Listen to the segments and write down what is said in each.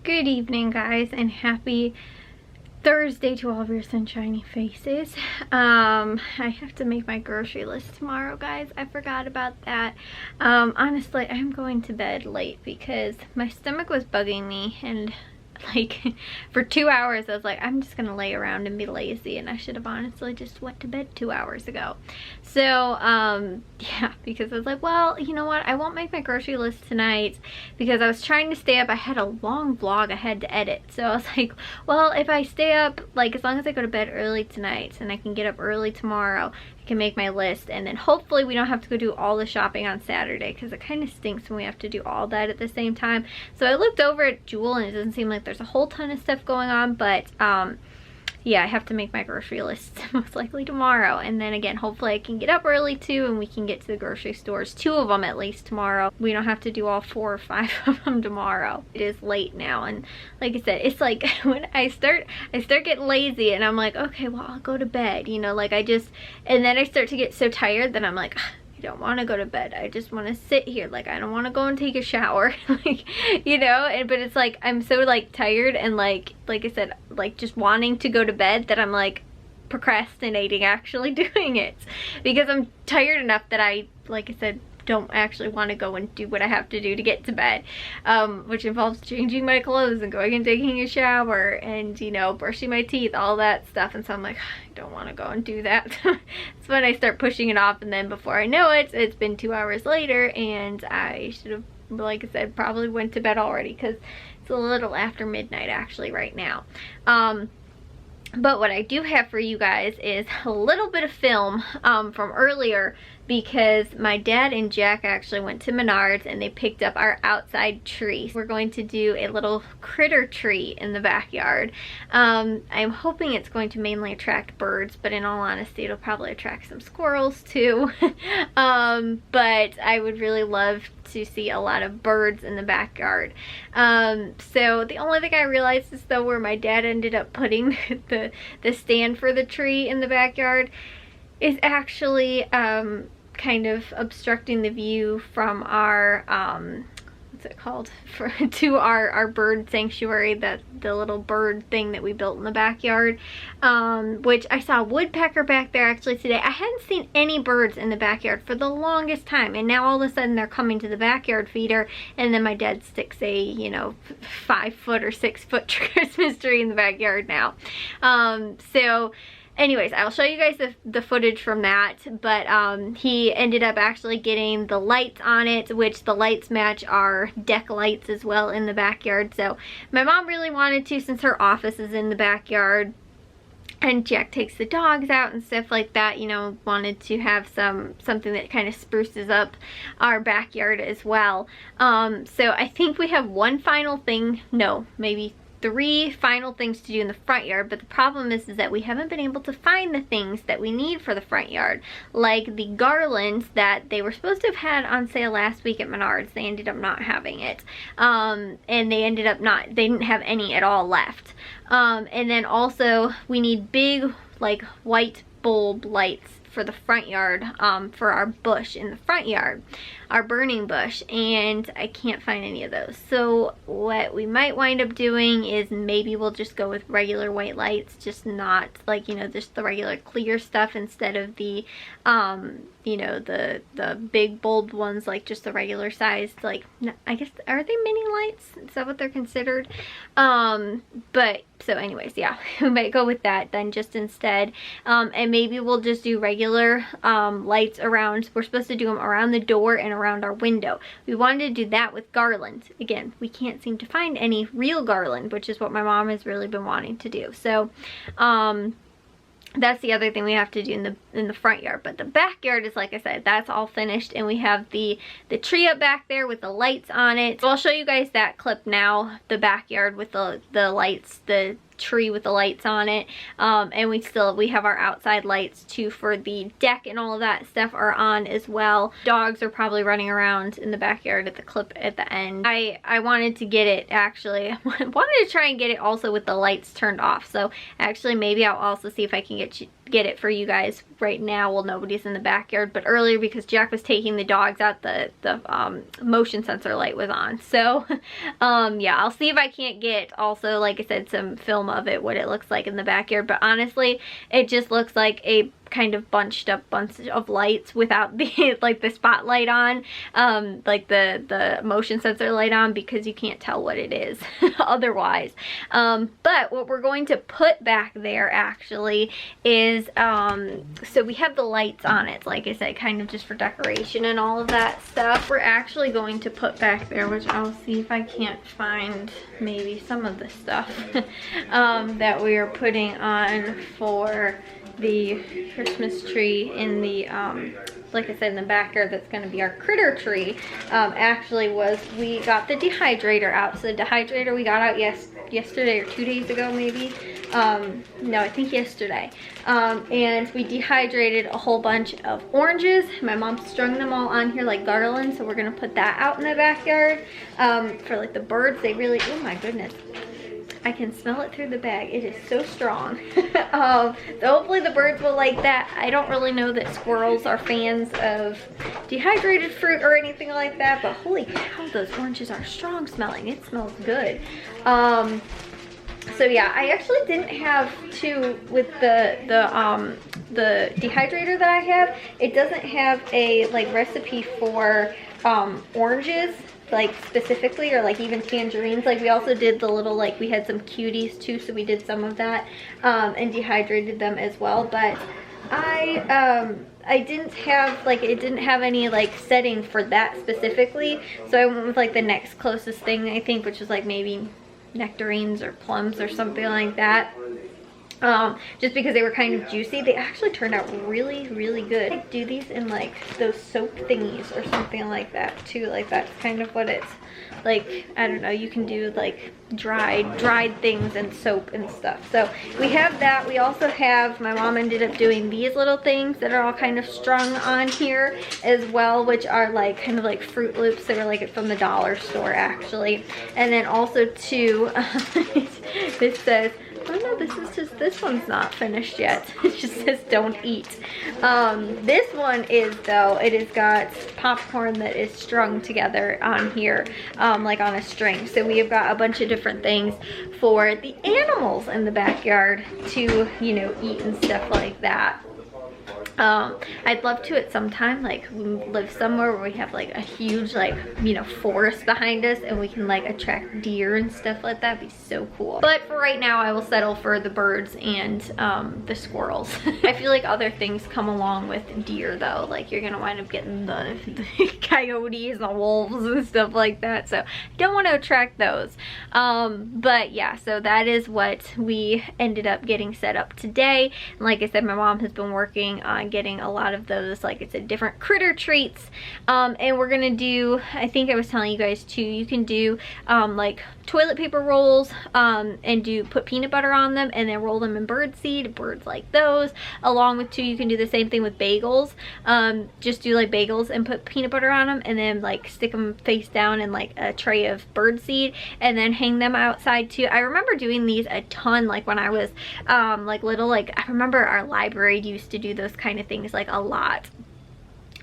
Good evening, guys, and happy Thursday to all of your sunshiny faces. I have to make my grocery list tomorrow, guys. I forgot about that. Honestly, I'm going to bed late because my stomach was bugging me, and like for 2 hours I was like, I'm just gonna lay around and be lazy, and I should have honestly just went to bed 2 hours ago. So yeah, because I was like, well, you know what, I won't make my grocery list tonight because I was trying to stay up. I had a long vlog I had to edit, so I was like, well, if I stay up, like, as long as I go to bed early tonight and I can get up early tomorrow, I can make my list, and then hopefully we don't have to go do all the shopping on Saturday, because it kind of stinks when we have to do all that at the same time. So I looked over at Jewel and it doesn't seem like there's a whole ton of stuff going on, but yeah, I have to make my grocery list most likely tomorrow, and then again, hopefully I can get up early too and we can get to the grocery stores, 2 of them at least tomorrow. We don't have to do all 4 or 5 of them tomorrow. It is late now, and like I said, it's like when I start getting lazy and I'm like, okay, well, I'll go to bed, you know, like and then I start to get so tired that I'm like, I don't want to go to bed. I just want to sit here. Like, I don't want to go and take a shower. Like, you know, but it's like I'm so like tired and like I said, like just wanting to go to bed that I'm like procrastinating actually doing it, because I'm tired enough that I, like I said, don't actually want to go and do what I have to do to get to bed, which involves changing my clothes and going and taking a shower and, you know, brushing my teeth, all that stuff. And so I'm like, I don't want to go and do that. It's when I start pushing it off, and then before I know it, it's been 2 hours later, and I should have, like I said, probably went to bed already, because it's a little after midnight actually right now. But what I do have for you guys is a little bit of film from earlier, because my dad and Jack actually went to Menards and they picked up our outside tree. We're going to do a little critter tree in the backyard. I'm hoping it's going to mainly attract birds, but in all honesty, it'll probably attract some squirrels too. But I would really love to see a lot of birds in the backyard. So the only thing I realized is though where my dad ended up putting the stand for the tree in the backyard is actually kind of obstructing the view from our what's it called, to our bird sanctuary, that the little bird thing that we built in the backyard, which I saw a woodpecker back there actually today. I hadn't seen any birds in the backyard for the longest time, and now all of a sudden they're coming to the backyard feeder, and then my dad sticks a, you know, 5-foot or 6-foot Christmas tree in the backyard now. So anyways, I'll show you guys the footage from that, but he ended up actually getting the lights on it, which the lights match our deck lights as well in the backyard. So my mom really wanted to, since her office is in the backyard and Jack takes the dogs out and stuff like that, you know, wanted to have something that kind of spruces up our backyard as well. So I think we have one final thing, no, maybe 3 final things to do in the front yard, but the problem is that we haven't been able to find the things that we need for the front yard, like the garlands that they were supposed to have had on sale last week at Menards. They ended up not having it, and they didn't have any at all left. And then also we need big, like, white bulb lights for the front yard, for our bush in the front yard, our burning bush, and I can't find any of those. So what we might wind up doing is maybe we'll just go with regular white lights, just not like, you know, just the regular clear stuff instead of the you know, the big bulb ones, like just the regular sized, like, I guess, are they mini lights? Is that what they're considered? But so anyways, yeah, we might go with that then just instead. And maybe we'll just do regular lights around. We're supposed to do them around the door and around our window. We wanted to do that with garland. Again, we can't seem to find any real garland, which is what my mom has really been wanting to do. So that's the other thing we have to do in the front yard. But the backyard is, like I said, that's all finished, and we have the tree up back there with the lights on it. So I'll show you guys that clip now, the backyard with the lights, the tree with the lights on it, and we have our outside lights too for the deck, and all of that stuff are on as well. Dogs are probably running around in the backyard at the clip at the end. I wanted to get it, actually, I wanted to try and get it also with the lights turned off. So actually maybe I'll also see if I can get it for you guys right now while nobody's in the backyard, but earlier because Jack was taking the dogs out, the motion sensor light was on. So yeah, I'll see if I can't get also, like I said, some film of it, what it looks like in the backyard. But honestly, it just looks like a kind of bunched up bunch of lights without the like the spotlight on, like the motion sensor light on, because you can't tell what it is otherwise. But what we're going to put back there actually is so we have the lights on it, like I said, kind of just for decoration and all of that stuff. We're actually going to put back there, which I'll see if I can't find maybe some of the stuff that we are putting on for the Christmas tree in the like I said, in the backyard. That's going to be our critter tree. Actually we got the dehydrator out. So the dehydrator we got out yesterday or 2 days ago maybe. No, I think yesterday. And we dehydrated a whole bunch of oranges. My mom strung them all on here like garland, so we're going to put that out in the backyard for like the birds. They really, oh my goodness, I can smell it through the bag. It is so strong. So hopefully the birds will like that. I don't really know that squirrels are fans of dehydrated fruit or anything like that, but holy cow, those oranges are strong smelling. It smells good. So yeah, I actually didn't have to with the dehydrator that I have. It doesn't have a like recipe for oranges, like specifically, or like even tangerines. Like we also did the little, like we had some cuties too, so we did some of that and dehydrated them as well. But I didn't have like, it didn't have any like setting for that specifically, so I went with like the next closest thing, I think, which was like maybe nectarines or plums or something like that. Just because they were kind of juicy. They actually turned out really, really good. I do these in like those soap thingies or something like that too. Like that's kind of what it's like. I don't know, you can do like dried things and soap and stuff. So we have that. We also have, my mom ended up doing these little things that are all kind of strung on here as well, which are like kind of like Fruit Loops. They were like from the dollar store actually. And then also too, this says, oh no, this one's not finished yet. It just says don't eat. This one is though, it has got popcorn that is strung together on here, like on a string. So we have got a bunch of different things for the animals in the backyard to, you know, eat and stuff like that. I'd love to at some time like live somewhere where we have like a huge like, you know, forest behind us and we can like attract deer and stuff like that. It'd be so cool. But for right now I will settle for the birds and the squirrels. I feel like other things come along with deer though, like you're gonna wind up getting the coyotes and the wolves and stuff like that, so I don't want to attract those. But yeah, so that is what we ended up getting set up today. And like I said, my mom has been working on getting a lot of those, like it's a different critter treats, and we're gonna do, I think I was telling you guys too, you can do like toilet paper rolls and put peanut butter on them and then roll them in bird seed. Birds like those. Along with too, you can do the same thing with bagels. Just do like bagels and put peanut butter on them and then like stick them face down in like a tray of bird seed and then hang them outside too. I remember doing these a ton, like when I was like little. Like I remember our library used to do those kind of things like a lot.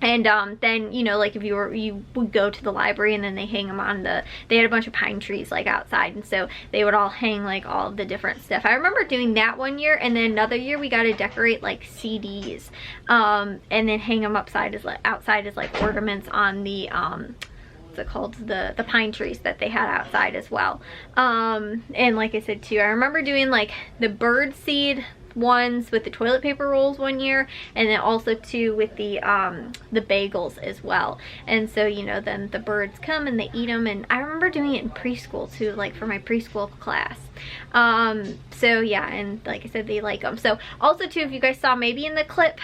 And then, you know, like if you would go to the library and then they hang them on they had a bunch of pine trees like outside, and so they would all hang like all of the different stuff. I remember doing that one year, and then another year we got to decorate like CDs and then hang them outside as like ornaments on the what's it called, the pine trees that they had outside as well. And like I said too, I remember doing like the bird seed ones with the toilet paper rolls one year, and then also too with the bagels as well. And so, you know, then the birds come and they eat them, and I remember doing it in preschool too, like for my preschool class. So yeah, and like I said, they like them. So also too, if you guys saw maybe in the clip,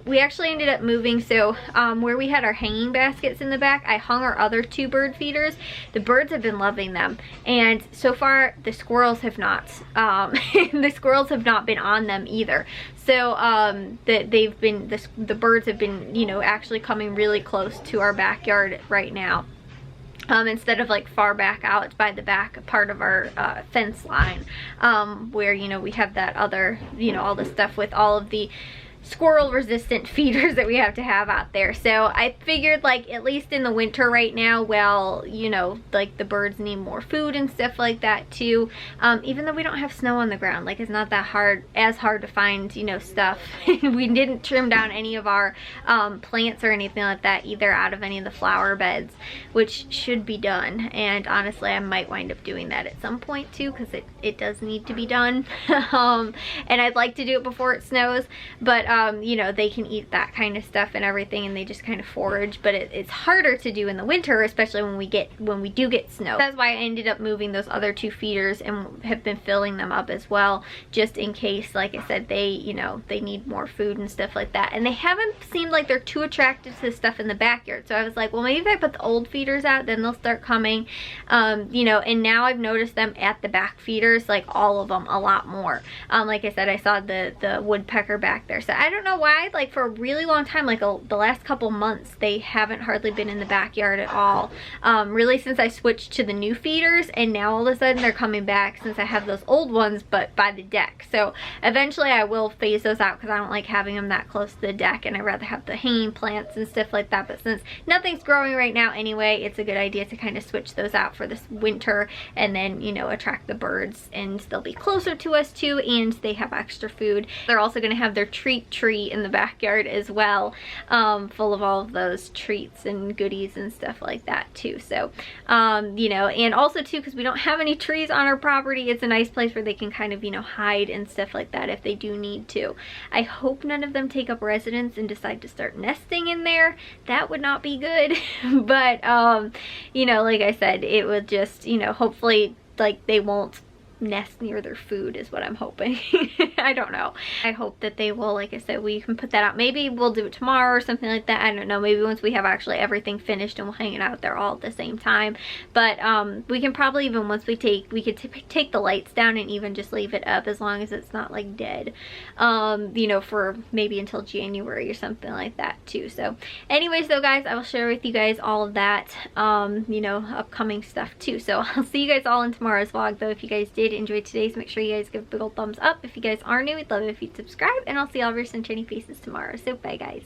we actually ended up moving. So where we had our hanging baskets in the back, I hung our other 2 bird feeders. The birds have been loving them, and so far the squirrels have not. The squirrels have not been on them either. So the birds have been, you know, actually coming really close to our backyard right now. instead of like far back out by the back part of our fence line, where, you know, we have that other, you know, all the stuff with all of the squirrel resistant feeders that we have to have out there. So I figured, like, at least in the winter right now, well, you know, like the birds need more food and stuff like that too. Even though we don't have snow on the ground, like, it's not that hard to find, you know, stuff. We didn't trim down any of our plants or anything like that either out of any of the flower beds, which should be done. And honestly, I might wind up doing that at some point too, because it does need to be done. And I'd like to do it before it snows, but you know, they can eat that kind of stuff and everything, and they just kind of forage, but it's harder to do in the winter, especially when we do get snow. That's why I ended up moving those other 2 feeders and have been filling them up as well, just in case, like I said, they, you know, they need more food and stuff like that. And they haven't seemed like they're too attracted to the stuff in the backyard, so I was like, well, maybe if I put the old feeders out, then they'll start coming. You know, and now I've noticed them at the back feeders, like all of them, a lot more. Like I said, I saw the woodpecker back there, so I don't know why, like, for a really long time, like the last couple months, they haven't hardly been in the backyard at all, really since I switched to the new feeders, and now all of a sudden they're coming back since I have those old ones, but by the deck. So eventually I will phase those out because I don't like having them that close to the deck, and I'd rather have the hanging plants and stuff like that. But since nothing's growing right now anyway, it's a good idea to kind of switch those out for this winter, and then, you know, attract the birds, and they'll be closer to us too, and they have extra food. They're also going to have their treat tree in the backyard as well, full of all of those treats and goodies and stuff like that too. So you know, and also too, because we don't have any trees on our property, it's a nice place where they can kind of, you know, hide and stuff like that if they do need to. I hope none of them take up residence and decide to start nesting in there. That would not be good. But you know, like I said, it would just, you know, hopefully, like, they won't nest near their food is what I'm hoping. I don't know. I hope that they will, like I said, we can put that out. Maybe we'll do it tomorrow or something like that. I don't know. Maybe once we have actually everything finished and we'll hang it out there all at the same time. But we can probably, even once we could take the lights down and even just leave it up, as long as it's not like dead, you know, for maybe until January or something like that too. So anyways though, guys, I will share with you guys all of that, you know, upcoming stuff too. So I'll see you guys all in tomorrow's vlog though. If you guys did enjoy today's, make sure you guys give a big old thumbs up. If you guys are new, we'd love it if you'd subscribe, and I'll see all of your sunshiny faces tomorrow. So bye, guys.